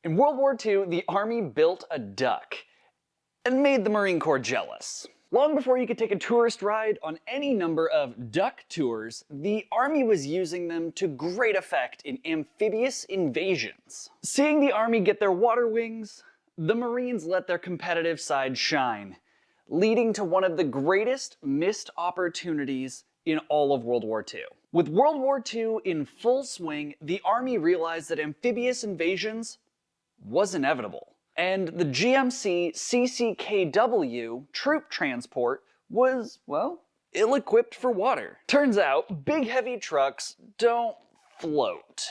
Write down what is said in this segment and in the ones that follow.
In World War II, the Army built a duck and made the Marine Corps jealous. Long before you could take a tourist ride on any number of duck tours, the Army was using them to great effect in amphibious invasions. Seeing the Army get their water wings, the Marines let their competitive side shine, leading to one of the greatest missed opportunities in all of World War II. With World War II in full swing, the Army realized that amphibious invasions was inevitable. And the GMC CCKW troop transport was, well, ill-equipped for water. Turns out, big heavy trucks don't float,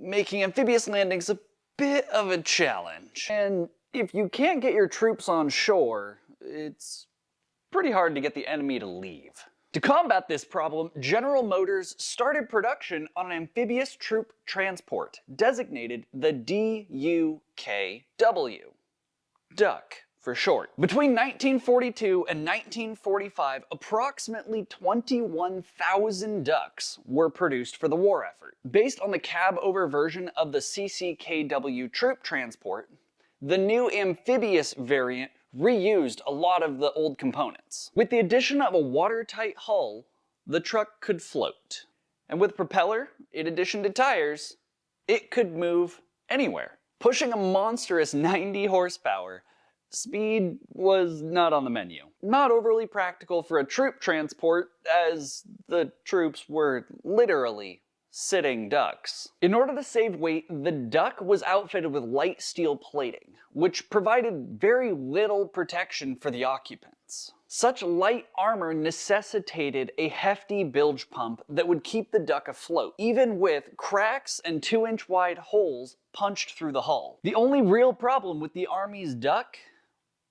making amphibious landings a bit of a challenge. And if you can't get your troops on shore, it's pretty hard to get the enemy to leave. To combat this problem, General Motors started production on an amphibious troop transport, designated the DUKW. Duck, for short. Between 1942 and 1945, approximately 21,000 ducks were produced for the war effort. Based on the cab-over version of the CCKW troop transport, the new amphibious variant reused a lot of the old components. With the addition of a watertight hull, the truck could float. And with propeller, in addition to tires, it could move anywhere. Pushing a monstrous 90 horsepower, speed was not on the menu. Not overly practical for a troop transport, as the troops were literally sitting ducks. In order to save weight, the duck was outfitted with light steel plating, which provided very little protection for the occupants. Such light armor necessitated a hefty bilge pump that would keep the duck afloat, even with cracks and 2-inch wide holes punched through the hull. The only real problem with the Army's duck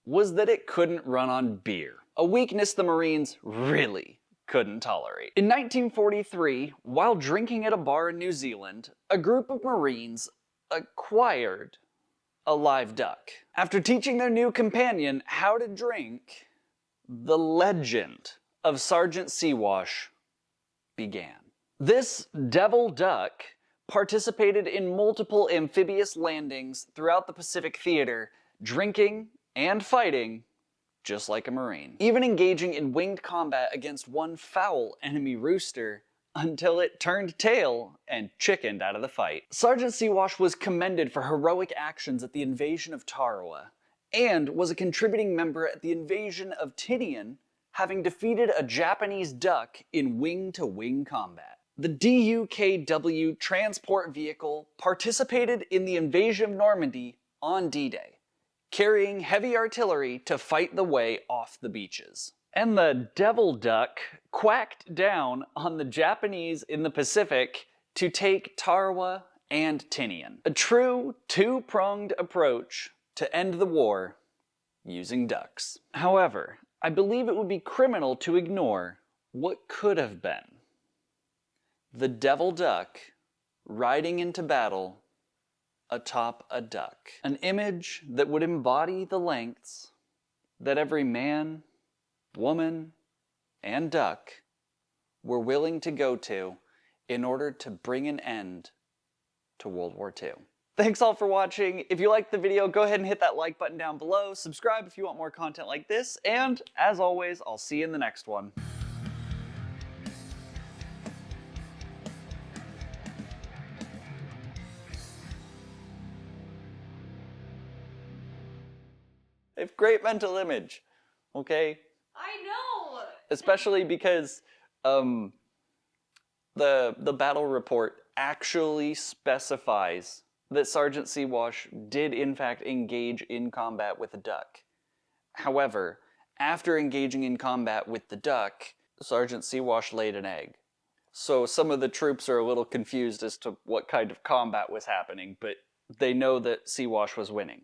was that it couldn't run on beer, a weakness the Marines really couldn't tolerate. In 1943, while drinking at a bar in New Zealand, a group of Marines acquired a live duck. After teaching their new companion how to drink, the legend of Sergeant Seawash began. This devil duck participated in multiple amphibious landings throughout the Pacific Theater, drinking and fighting just like a Marine, even engaging in winged combat against one foul enemy rooster until it turned tail and chickened out of the fight. Sergeant Seawash was commended for heroic actions at the invasion of Tarawa, and was a contributing member at the invasion of Tinian, having defeated a Japanese duck in wing-to-wing combat. The DUKW transport vehicle participated in the invasion of Normandy on D-Day, carrying heavy artillery to fight the way off the beaches. And the devil duck quacked down on the Japanese in the Pacific to take Tarawa and Tinian. A true two-pronged approach to end the war using ducks. However, I believe it would be criminal to ignore what could have been. The devil duck riding into battle atop a duck. An image that would embody the lengths that every man, woman, and duck were willing to go to in order to bring an end to World War II. Thanks all for watching. If you liked the video, go ahead and hit that like button down below. Subscribe if you want more content like this, and as always, I'll see you in the next one. They have great mental image, okay? I know! Especially because the battle report actually specifies that Sergeant Seawash did in fact engage in combat with a duck. However, after engaging in combat with the duck, Sergeant Seawash laid an egg. So some of the troops are a little confused as to what kind of combat was happening, but they know that Seawash was winning.